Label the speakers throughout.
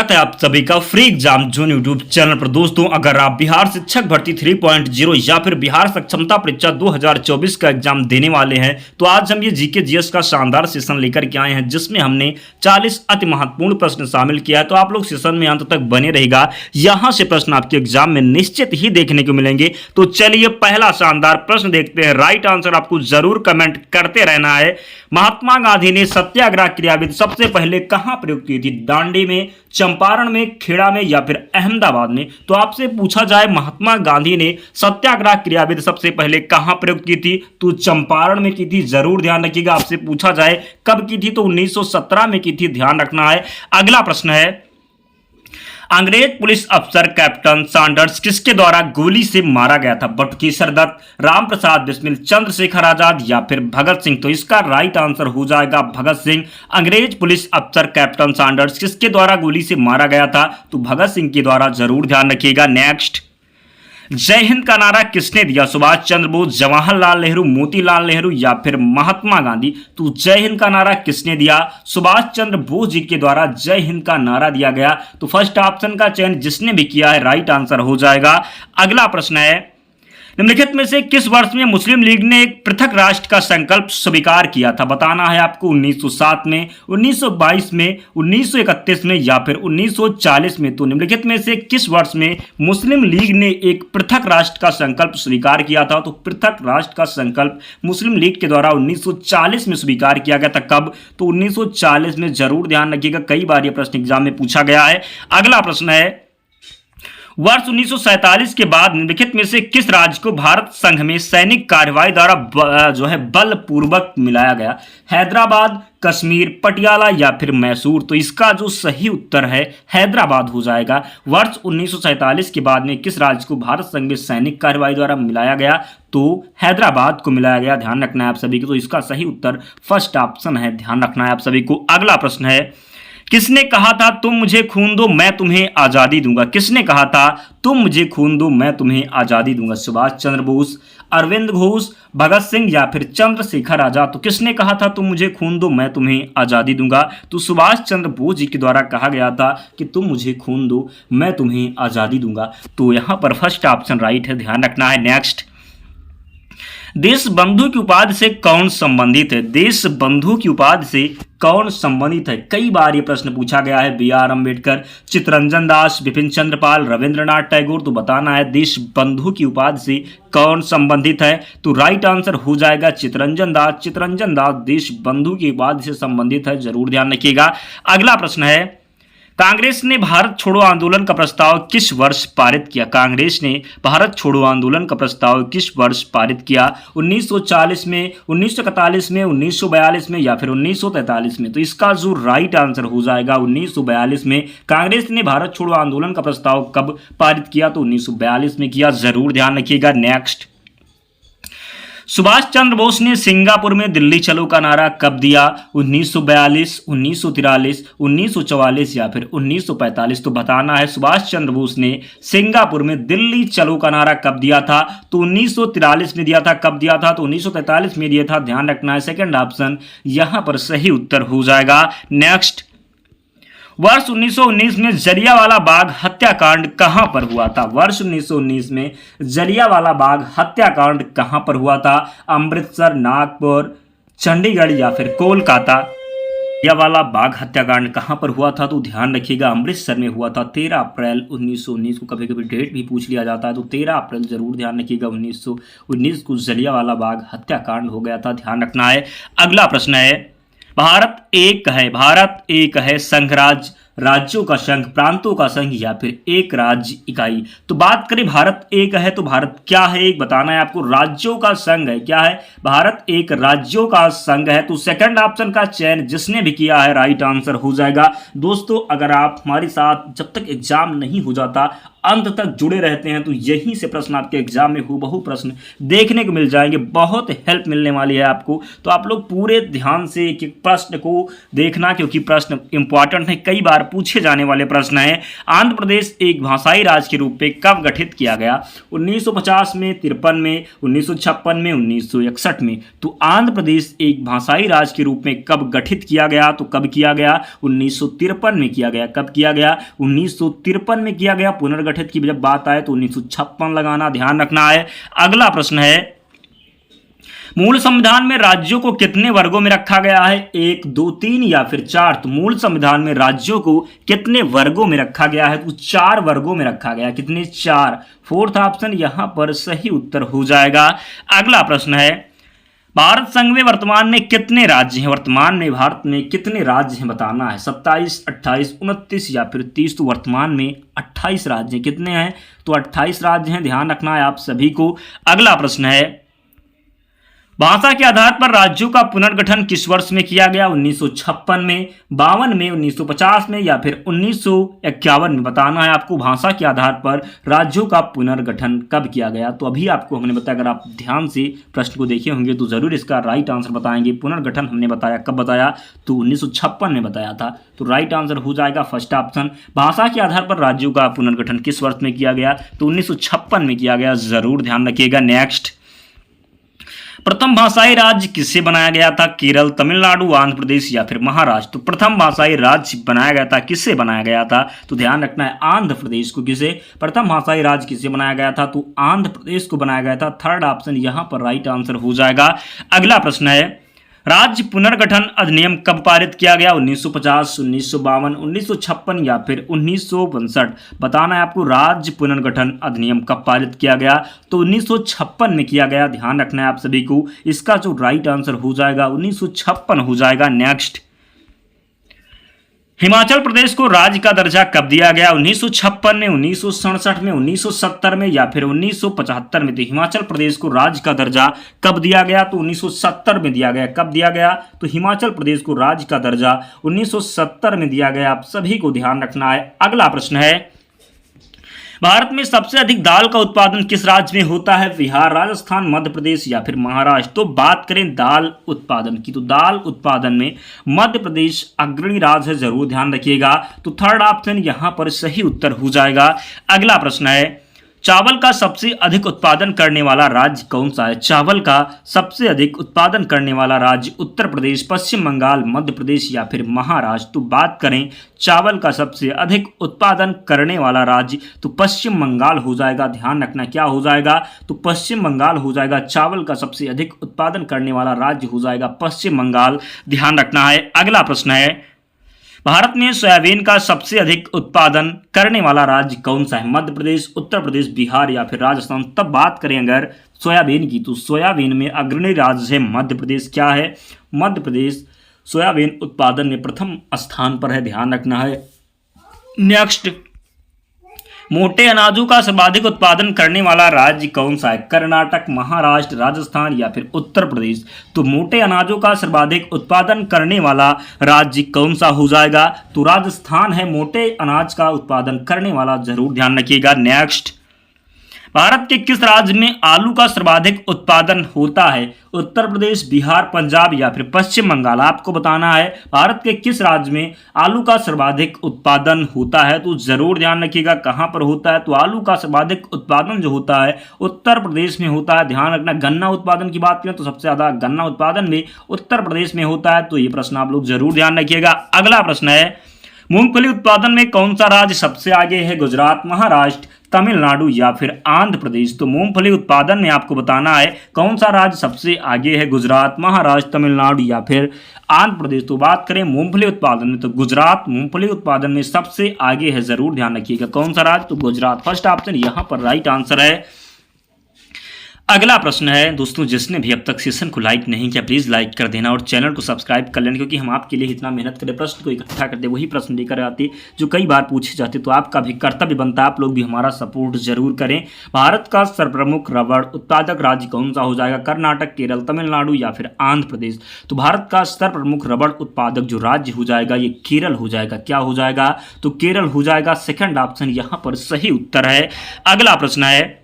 Speaker 1: स्वागत है आप सभी का free exam zone YouTube channel पर। दोस्तों, अगर आप बिहार शिक्षक भर्ती 3.0 या फिर बिहार सक्षमता परीक्षा 2024 का एग्जाम देने वाले हैं तो आज हम ये जीके जीएस का शानदार सेशन लेकर के आए हैं जिसमें हमने 40 अति महत्वपूर्ण प्रश्न शामिल किया है। तो आप लोग सेशन में अंत तक बने रहेगा, यहां से प्रश्न आपके एग्जाम में निश्चित ही देखने को मिलेंगे। तो चलिए पहला शानदार प्रश्न देखते हैं। राइट आंसर आपको जरूर कमेंट करते रहना है। महात्मा गांधी ने सत्याग्रह क्रियाविधि सबसे पहले कहां प्रयोग की थी? दांडी में, चंपारण में, खेड़ा में या फिर अहमदाबाद में? तो आपसे पूछा जाए महात्मा गांधी ने सत्याग्रह क्रियाविधि सबसे पहले कहां प्रयोग की थी? तो चंपारण में की थी। जरूर ध्यान रखिएगा। आपसे पूछा जाए कब की थी? तो 1917 में की थी। ध्यान रखना है। अगला प्रश्न है, अंग्रेज पुलिस अफसर कैप्टन सैंडर्स किसके द्वारा गोली से मारा गया था? बटुकेश्वर दत्त, राम प्रसाद बिस्मिल, चंद्रशेखर आजाद या फिर भगत सिंह? तो इसका राइट आंसर हो जाएगा भगत सिंह। अंग्रेज पुलिस अफसर कैप्टन सैंडर्स किसके द्वारा गोली से मारा गया था? तो भगत सिंह के द्वारा। जरूर ध्यान रखिएगा। नेक्स्ट, जय हिंद का नारा किसने दिया? सुभाष चंद्र बोस, जवाहरलाल नेहरू, मोतीलाल नेहरू या फिर महात्मा गांधी? तो जय हिंद का नारा किसने दिया? सुभाष चंद्र बोस जी के द्वारा जय हिंद का नारा दिया गया। तो फर्स्ट ऑप्शन का चयन जिसने भी किया है राइट आंसर हो जाएगा। अगला प्रश्न है, निम्नलिखित में से किस वर्ष में मुस्लिम लीग ने एक पृथक राष्ट्र का संकल्प स्वीकार किया था? बताना है आपको। 1907 में, 1922 में, 1931 में या फिर 1940 में? तो निम्नलिखित में से किस वर्ष में मुस्लिम लीग ने एक पृथक राष्ट्र का संकल्प स्वीकार किया था? तो पृथक राष्ट्र का संकल्प मुस्लिम लीग के द्वारा 1940 में स्वीकार किया गया था। कब? तो 1940 में। जरूर ध्यान रखिएगा, कई बार यह प्रश्न एग्जाम में पूछा गया है। अगला प्रश्न है, वर्ष 1947 के बाद निम्नलिखित में से किस राज्य को भारत संघ में सैनिक कार्रवाई द्वारा बलपूर्वक मिलाया गया? हैदराबाद, कश्मीर, पटियाला या फिर मैसूर? तो इसका जो सही उत्तर है हैदराबाद हो जाएगा। वर्ष 1947 के बाद में किस राज्य को भारत संघ में सैनिक कार्रवाई द्वारा मिलाया गया? तो हैदराबाद को मिलाया गया। ध्यान रखना है आप सभी को। तो इसका सही उत्तर फर्स्ट ऑप्शन है। ध्यान रखना है आप सभी को। अगला प्रश्न है, किसने कहा था तुम मुझे खून दो मैं तुम्हें आजादी दूंगा? किसने कहा था तुम मुझे खून दो मैं तुम्हें आजादी दूंगा? सुभाष चंद्र बोस, अरविंद घोष, भगत सिंह या फिर चंद्रशेखर आजाद? तो किसने कहा था तुम मुझे खून दो मैं तुम्हें आजादी दूंगा? तो सुभाष चंद्र बोस जी के द्वारा कहा गया था कि तुम मुझे खून दो मैं तुम्हें आजादी दूंगा। तो यहां पर फर्स्ट ऑप्शन राइट है। ध्यान रखना है। नेक्स्ट, देश बंधु की उपाधि से कौन संबंधित है? देश बंधु की उपाधि से कौन संबंधित है? कई बार ये प्रश्न पूछा गया है। B are Ambedkar, Chittaranjan Das, Bipin Chandrapal, Rabindranath Tagore? तो बताना है देश बंधु की उपाधि से कौन संबंधित है? तो राइट आंसर हो जाएगा चित्तरंजन दास। चित्तरंजन दास देश बंधु की उपाधि से संबंधित है। जरूर ध्यान रखिएगा। अगला प्रश्न है, कांग्रेस ने भारत छोड़ो आंदोलन का प्रस्ताव किस वर्ष पारित किया? कांग्रेस ने भारत छोड़ो आंदोलन का प्रस्ताव किस वर्ष पारित किया? 1940 में, 1941 में, 1942 में या फिर 1943 में? तो इसका जो राइट आंसर हो जाएगा 1942 में। कांग्रेस ने भारत छोड़ो आंदोलन का प्रस्ताव कब पारित किया? तो 1942 में किया। जरूर ध्यान रखिएगा। नेक्स्ट, सुभाष चंद्र बोस ने सिंगापुर में दिल्ली चलो का नारा कब दिया? 1942, 1943, 1944 या फिर 1945? तो बताना है सुभाष चंद्र बोस ने सिंगापुर में दिल्ली चलो का नारा कब दिया था? तो 1943 में दिया था। कब दिया था? तो 1943 में दिया था। ध्यान रखना है। सेकंड ऑप्शन यहां पर सही उत्तर हो जाएगा। नेक्स्ट, वर्ष 1919 में जलियांवाला बाग हत्याकांड कहां पर हुआ था? वर्ष 1919 में जलियांवाला बाग हत्याकांड कहां पर हुआ था? अमृतसर, नागपुर, चंडीगढ़ या फिर कोलकाता? जलियांवाला बाग हत्याकांड कहां पर हुआ था? तो ध्यान रखिएगा अमृतसर में हुआ था। 13 अप्रैल 1919 को कभी कभी डेट भी पूछ लिया जाता है। तो 13 अप्रैल जरूर ध्यान रखिएगा 1919 को जलियांवाला बाग हत्याकांड हो गया था। ध्यान रखना है। अगला प्रश्न है, भारत एक है संघराज्य, राज्यों का संघ, प्रांतों का संघ या फिर एक राज्य इकाई? तो बात करें भारत एक है तो भारत क्या है? एक बताना है आपको। राज्यों का संघ है। क्या है? भारत एक राज्यों का संघ है। तो सेकंड ऑप्शन का चयन जिसने भी किया है राइट आंसर हो जाएगा। दोस्तों, अगर आप हमारे साथ जब तक एग्जाम नहीं हो जाता अंत तक जुड़े रहते हैं तो यहीं से प्रश्न आपके एग्जाम में हूबहू प्रश्न देखने को मिल जाएंगे, बहुत हेल्प मिलने वाली है आपको। तो आप लोग पूरे ध्यान से एक एक प्रश्न को देखना, क्योंकि प्रश्न इंपॉर्टेंट है, कई बार पूछे जाने वाले प्रश्न हैं। आंध्र प्रदेश एक भाषाई राज्य के रूप में कब गठित किया गया? 1950 में, 53 में, 1956 में, 1961 में। तो आंध्र प्रदेश एक भाषाई राज्य के रूप में कब गठित किया गया? तो कब किया गया? 1953 में किया गया। कब किया गया? 1953 में किया गया। पुनर्गठित की जब बात आए तो 1956 लगाना, ध्यान रखना है। अगला प्रश्न है, मूल संविधान में राज्यों को कितने वर्गों में रखा गया है? 1, 2, 3 या फिर 4? तो मूल संविधान में राज्यों को कितने वर्गों में रखा गया है? तो 4 वर्गों में रखा गया। कितने? 4। फोर्थ ऑप्शन यहां पर सही उत्तर हो जाएगा। अगला प्रश्न है, भारत संघ में वर्तमान में कितने राज्य हैं? वर्तमान में भारत में कितने राज्य हैं बताना है। 27, 28, 29 या फिर 30? तो वर्तमान में 28 राज्य हैं। कितने हैं? तो 28 राज्य हैं, ध्यान रखना है आप सभी को। अगला प्रश्न है, भाषा के आधार पर राज्यों का पुनर्गठन किस वर्ष में किया गया? 1956 में, 52 में, 1950 में या फिर 1951 में? बताना है आपको भाषा के आधार पर राज्यों का पुनर्गठन कब किया गया। तो अभी आपको हमने बताया, अगर आप ध्यान से प्रश्न को देखे होंगे तो जरूर इसका राइट आंसर बताएंगे। पुनर्गठन हमने बताया, कब बताया? तो 1956 में बताया था। तो राइट आंसर हो जाएगा फर्स्ट ऑप्शन। भाषा के आधार पर राज्यों का पुनर्गठन किस वर्ष में किया गया? तो 1956 में किया गया, जरूर ध्यान रखिएगा। नेक्स्ट, प्रथम भाषाई राज्य किससे बनाया गया था? केरल, तमिलनाडु, आंध्र प्रदेश या फिर महाराष्ट्र? तो प्रथम भाषाई राज्य बनाया गया था, किससे बनाया गया था? तो ध्यान रखना है आंध्र प्रदेश को। किसे? प्रथम भाषाई राज्य किससे बनाया गया था? तो आंध्र प्रदेश को बनाया गया था। थर्ड ऑप्शन यहां पर राइट आंसर हो जाएगा। अगला प्रश्न है, राज्य पुनर्गठन अधिनियम कब पारित किया गया? 1950, 1952, 1956 या फिर 1962? बताना है आपको राज्य पुनर्गठन अधिनियम कब पारित किया गया। तो 1956 में किया गया, ध्यान रखना है आप सभी को। इसका जो राइट आंसर हो जाएगा 1956 हो जाएगा। नेक्स्ट, हिमाचल प्रदेश को राज्य का दर्जा कब दिया गया? 1956 में, 1967 में, 1970 में या फिर 1975 में? तो हिमाचल प्रदेश को राज्य का दर्जा कब दिया गया? तो 1970 में दिया गया। कब दिया गया? तो हिमाचल प्रदेश को राज्य का दर्जा 1970 में दिया गया। आप सभी को ध्यान रखना है। अगला प्रश्न है, भारत में सबसे अधिक दाल का उत्पादन किस राज्य में होता है? बिहार, राजस्थान, मध्य प्रदेश या फिर महाराष्ट्र? तो बात करें दाल उत्पादन की, तो दाल उत्पादन में मध्य प्रदेश अग्रणी राज्य है, जरूर ध्यान रखिएगा। तो थर्ड ऑप्शन यहां पर सही उत्तर हो जाएगा। अगला प्रश्न है, चावल का सबसे अधिक उत्पादन करने वाला राज्य कौन सा है? चावल का सबसे अधिक उत्पादन करने वाला राज्य उत्तर प्रदेश, पश्चिम बंगाल, मध्य प्रदेश या फिर महाराष्ट्र? तो बात करें चावल का सबसे अधिक उत्पादन करने वाला राज्य, तो पश्चिम बंगाल हो जाएगा। ध्यान रखना क्या हो जाएगा? तो पश्चिम बंगाल हो जाएगा। चावल का सबसे अधिक उत्पादन करने वाला राज्य हो जाएगा पश्चिम बंगाल, ध्यान रखना है। अगला प्रश्न है, भारत में सोयाबीन का सबसे अधिक उत्पादन करने वाला राज्य कौन सा है? मध्य प्रदेश, उत्तर प्रदेश, बिहार या फिर राजस्थान? तब बात करें अगर सोयाबीन की, तो सोयाबीन में अग्रणी राज्य है मध्य प्रदेश। क्या है? मध्य प्रदेश सोयाबीन उत्पादन में प्रथम स्थान पर है, ध्यान रखना है। नेक्स्ट, मोटे अनाजों का सर्वाधिक उत्पादन करने वाला राज्य कौन सा है? कर्नाटक, महाराष्ट्र, राजस्थान या फिर उत्तर प्रदेश? तो मोटे अनाजों का सर्वाधिक उत्पादन करने वाला राज्य कौन सा हो जाएगा? तो राजस्थान है मोटे अनाज का उत्पादन करने वाला, जरूर ध्यान रखिएगा। नेक्स्ट, भारत के किस राज्य में आलू का सर्वाधिक उत्पादन होता है? उत्तर प्रदेश, बिहार, पंजाब या फिर पश्चिम बंगाल? आपको बताना है भारत के किस राज्य में आलू का सर्वाधिक उत्पादन होता है। तो जरूर ध्यान रखिएगा कहां पर होता है। तो आलू का सर्वाधिक उत्पादन जो होता है उत्तर प्रदेश में होता है, ध्यान रखना। गन्ना उत्पादन की बात करें तो सबसे ज्यादा गन्ना उत्पादन भी उत्तर प्रदेश में होता है। तो ये प्रश्न आप लोग जरूर ध्यान रखिएगा। अगला प्रश्न है, मूंगफली उत्पादन में कौन सा राज्य सबसे आगे है? गुजरात, महाराष्ट्र, तमिलनाडु या फिर आंध्र प्रदेश? तो मूंगफली उत्पादन में आपको बताना है कौन सा राज्य सबसे आगे है? गुजरात, महाराष्ट्र, तमिलनाडु या फिर आंध्र प्रदेश? तो बात करें मूंगफली उत्पादन में, तो गुजरात मूंगफली उत्पादन में सबसे आगे है, जरूर ध्यान रखिएगा। कौन सा राज्य? तो गुजरात। फर्स्ट ऑप्शन यहां पर राइट आंसर है। अगला प्रश्न है दोस्तों, जिसने भी अब तक सेशन को लाइक नहीं किया प्लीज़ लाइक कर देना और चैनल को सब्सक्राइब कर लेना, क्योंकि हम आपके लिए इतना मेहनत करें, प्रश्न को इकट्ठा करते, वही प्रश्न लेकर आते जो कई बार पूछे जाते। तो आपका भी कर्तव्य बनता है, आप लोग भी हमारा सपोर्ट जरूर करें। भारत का सर्वप्रमुख रबड़ उत्पादक राज्य कौन सा हो जाएगा? कर्नाटक, केरल, तमिलनाडु या फिर आंध्र प्रदेश? तो भारत का सर्वप्रमुख रबड़ उत्पादक जो राज्य हो जाएगा ये केरल हो जाएगा। क्या हो जाएगा? तो केरल हो जाएगा। सेकंड ऑप्शन यहाँ पर सही उत्तर है। अगला प्रश्न है,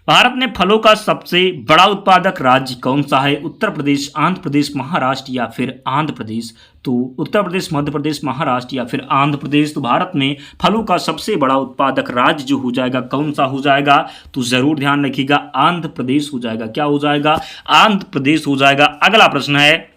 Speaker 1: भारत में फलों का सबसे बड़ा उत्पादक राज्य कौन सा है? उत्तर प्रदेश, आंध्र प्रदेश, महाराष्ट्र या फिर आंध्र प्रदेश? तो उत्तर प्रदेश, मध्य प्रदेश, महाराष्ट्र या फिर आंध्र प्रदेश? तो भारत में फलों का सबसे बड़ा उत्पादक राज्य जो हो जाएगा कौन सा हो जाएगा? तो जरूर ध्यान रखिएगा, आंध्र प्रदेश हो जाएगा। क्या हो जाएगा? आंध्र प्रदेश हो जाएगा। अगला प्रश्न है,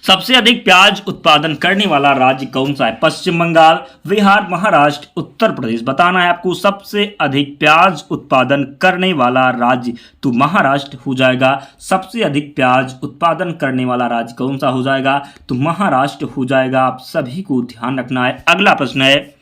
Speaker 1: सबसे अधिक प्याज उत्पादन करने वाला राज्य कौन सा है? पश्चिम बंगाल, बिहार, महाराष्ट्र, उत्तर प्रदेश? बताना है आपको सबसे अधिक प्याज उत्पादन करने वाला राज्य। तो महाराष्ट्र हो जाएगा। सबसे अधिक प्याज उत्पादन करने वाला राज्य कौन सा हो जाएगा? तो महाराष्ट्र हो जाएगा। आप सभी को ध्यान रखना है। अगला प्रश्न है,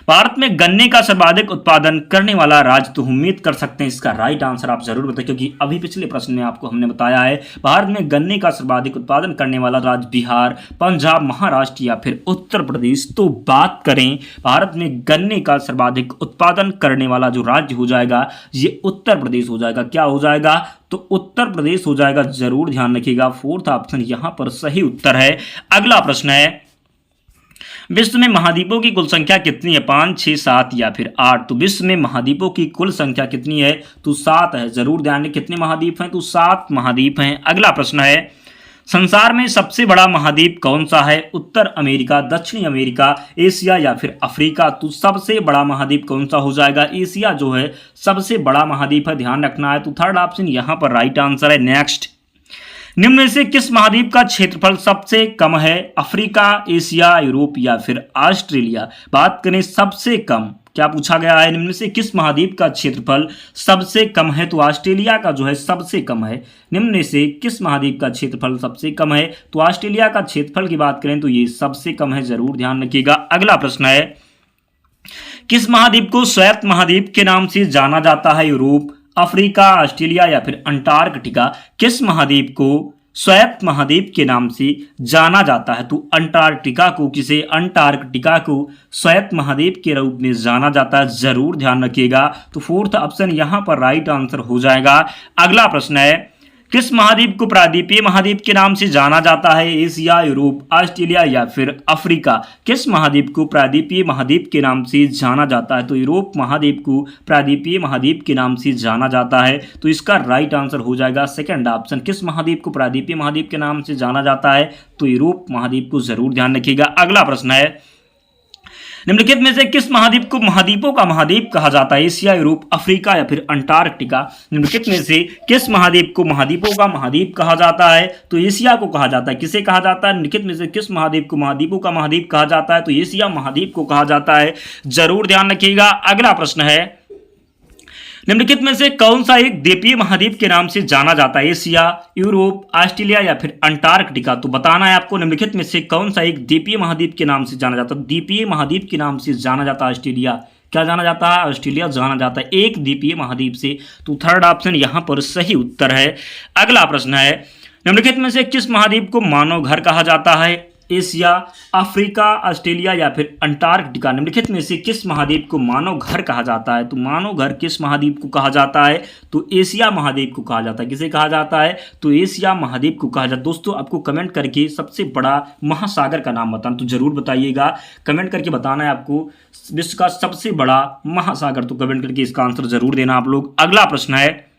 Speaker 1: भारत में गन्ने का सर्वाधिक उत्पादन करने वाला राज्य? तो उम्मीद कर सकते हैं इसका राइट आंसर आप जरूर बताएं, क्योंकि अभी पिछले प्रश्न में आपको हमने बताया है भारत में गन्ने का सर्वाधिक उत्पादन करने वाला राज्य बिहार, पंजाब, महाराष्ट्र या फिर उत्तर प्रदेश? तो बात करें भारत में गन्ने का सर्वाधिक उत्पादन करने वाला जो राज्य हो जाएगा ये उत्तर प्रदेश हो जाएगा। क्या हो जाएगा? तो उत्तर प्रदेश हो जाएगा। जरूर ध्यान रखिएगा, फोर्थ ऑप्शन यहां पर सही उत्तर है। अगला प्रश्न है, विश्व में महाद्वीपों की कुल संख्या कितनी है? 5, 6, 7 या फिर 8? तो विश्व में महाद्वीपों की कुल संख्या कितनी है? तो 7 है। जरूर ध्यान रखें, कितने महाद्वीप हैं? तो 7 महाद्वीप हैं। अगला प्रश्न है, संसार में सबसे बड़ा महाद्वीप कौन सा है? उत्तर अमेरिका, दक्षिणी अमेरिका, एशिया या फिर अफ्रीका? तो सबसे बड़ा महाद्वीप कौन सा हो जाएगा? एशिया जो है सबसे बड़ा महाद्वीप है, ध्यान रखना है। तो थर्ड ऑप्शन यहां पर राइट आंसर है। नेक्स्ट, निम्न में से किस महाद्वीप का क्षेत्रफल सबसे कम है? अफ्रीका, एशिया, यूरोप या फिर ऑस्ट्रेलिया? बात करें सबसे कम, क्या पूछा गया है? निम्न में से किस महाद्वीप का क्षेत्रफल सबसे कम है? तो ऑस्ट्रेलिया का जो है सबसे कम है। निम्न में से किस महाद्वीप का क्षेत्रफल सबसे कम है? तो ऑस्ट्रेलिया का क्षेत्रफल की बात करें तो ये सबसे कम है। जरूर ध्यान रखिएगा। अगला प्रश्न है, किस महाद्वीप को स्वायत्त महाद्वीप के नाम से जाना जाता है? यूरोप, अफ्रीका, ऑस्ट्रेलिया या फिर अंटार्कटिका? किस महाद्वीप को स्वायत्त महाद्वीप के नाम से जाना जाता है? तो अंटार्कटिका को, किसे? अंटार्कटिका को स्वायत्त महाद्वीप के रूप में जाना जाता है। जरूर ध्यान रखिएगा। तो फोर्थ ऑप्शन यहां पर राइट आंसर हो जाएगा। अगला प्रश्न है, किस महाद्वीप को प्रायद्वीपीय महाद्वीप के नाम से जाना जाता है? एशिया, यूरोप, ऑस्ट्रेलिया या फिर अफ्रीका? किस महाद्वीप को प्रायद्वीपीय महाद्वीप के नाम से जाना जाता है? तो यूरोप महाद्वीप को प्रायद्वीपीय महाद्वीप के नाम से जाना जाता है। तो इसका राइट आंसर हो जाएगा सेकंड ऑप्शन। किस महाद्वीप को प्रायद्वीपीय महाद्वीप के नाम से जाना जाता है? तो यूरोप महाद्वीप को। जरूर ध्यान रखिएगा। अगला प्रश्न है, निम्नलिखित में से किस महाद्वीप को महाद्वीपों का महाद्वीप कहा जाता है? एशिया, यूरोप, अफ्रीका या फिर अंटार्कटिका? निम्नलिखित में से किस महाद्वीप को महाद्वीपों का महाद्वीप कहा जाता है? तो एशिया को कहा जाता है। किसे कहा जाता है? निम्नलिखित में से किस महाद्वीप को महाद्वीपों का महाद्वीप कहा जाता है? तो एशिया महाद्वीप को कहा जाता है। जरूर ध्यान रखिएगा। अगला प्रश्न है, निम्नलिखित में से कौन सा एक द्वीपीय महाद्वीप के नाम से जाना जाता है? एशिया, यूरोप, ऑस्ट्रेलिया या फिर अंटार्कटिका? तो बताना है आपको निम्नलिखित में से कौन सा एक द्वीपीय महाद्वीप के नाम से जाना जाता है? द्वीपीय महाद्वीप के नाम से जाना जाता है ऑस्ट्रेलिया। क्या जाना जाता है? ऑस्ट्रेलिया जाना जाता है एक द्वीपीय महाद्वीप से। तो थर्ड ऑप्शन यहां पर सही उत्तर है। अगला प्रश्न है, निम्नलिखित में से किस महाद्वीप को मानव घर कहा जाता है? एशिया, अफ्रीका, ऑस्ट्रेलिया या फिर अंटार्कटिका? निम्नलिखित में से किस महाद्वीप को मानव घर कहा जाता है? तो मानव घर किस महाद्वीप को कहा जाता है? तो एशिया महाद्वीप को कहा जाता है। किसे कहा जाता है? तो एशिया महाद्वीप को कहा जाता है। दोस्तों आपको कमेंट करके सबसे बड़ा महासागर का नाम बताना तो जरूर बताइएगा। कमेंट करके बताना है आपको विश्व का सबसे बड़ा महासागर, तो कमेंट करके इसका आंसर जरूर देना आप लोग। अगला प्रश्न है,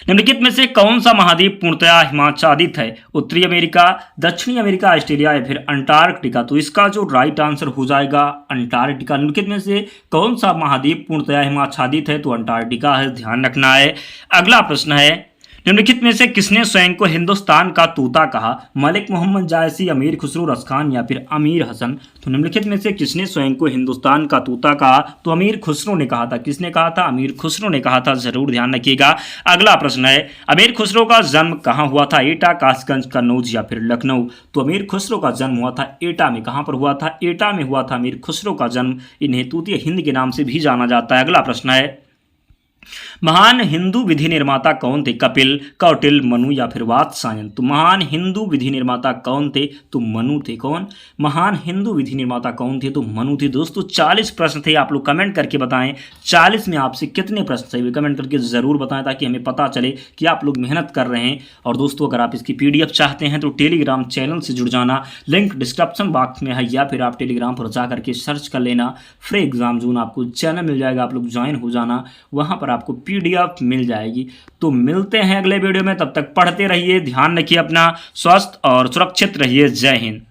Speaker 1: निम्नलिखित में से कौन सा महाद्वीप पूर्णतया हिमाच्छादित है? उत्तरी अमेरिका, दक्षिणी अमेरिका, ऑस्ट्रेलिया या फिर अंटार्कटिका? तो इसका जो राइट आंसर हो जाएगा अंटार्कटिका। निम्नलिखित में से कौन सा महाद्वीप पूर्णतया हिमाच्छादित है? तो अंटार्कटिका है, ध्यान रखना है। अगला प्रश्न है, निम्नलिखित में से किसने स्वयं को हिंदुस्तान का तोता कहा? मलिक मोहम्मद जायसी, अमीर खुसरो रस खान या फिर अमीर हसन? तो निम्नलिखित में से किसने स्वयं को हिंदुस्तान का तोता कहा? तो अमीर खुसरो ने कहा था। किसने कहा था? अमीर खुसरो ने कहा था। जरूर ध्यान रखिएगा। अगला प्रश्न है, अमीर खुसरो का जन्म कहाँ हुआ था? एटा, कासगंज, कन्नौज या फिर लखनऊ? तो अमीर खुसरो का जन्म हुआ था एटा में। कहाँ पर हुआ था? एटा में हुआ था अमीर खुसरो का जन्म। इन्हें तूतिया हिंद के नाम से भी जाना जाता है। अगला प्रश्न है, महान हिंदू विधि निर्माता कौन थे? कपिल, कौटिल्य, मनु या फिर वात्स्यायन। तो महान हिंदू विधि निर्माता कौन थे? तो मनु थे। कौन? महान हिंदू विधि निर्माता कौन थे? तो मनु थे। दोस्तों 40 प्रश्न थे, आप लोग कमेंट करके बताएं 40 में आपसे कितने प्रश्न सही, कमेंट करके ज़रूर बताएं ताकि हमें पता चले कि आप लोग मेहनत कर रहे हैं। और दोस्तों अगर आप इसकी PDF चाहते हैं तो टेलीग्राम चैनल से जुड़ जाना, लिंक डिस्क्रिप्शन बॉक्स में है, या फिर आप टेलीग्राम पर जा करके सर्च कर लेना फ्री एग्जाम जोन, आपको चैनल मिल जाएगा, आप लोग ज्वाइन हो जाना, वहाँ पर आपको PDF मिल जाएगी। तो मिलते हैं अगले वीडियो में, तब तक पढ़ते रहिए, ध्यान रखिए अपना, स्वस्थ और सुरक्षित रहिए। जय हिंद।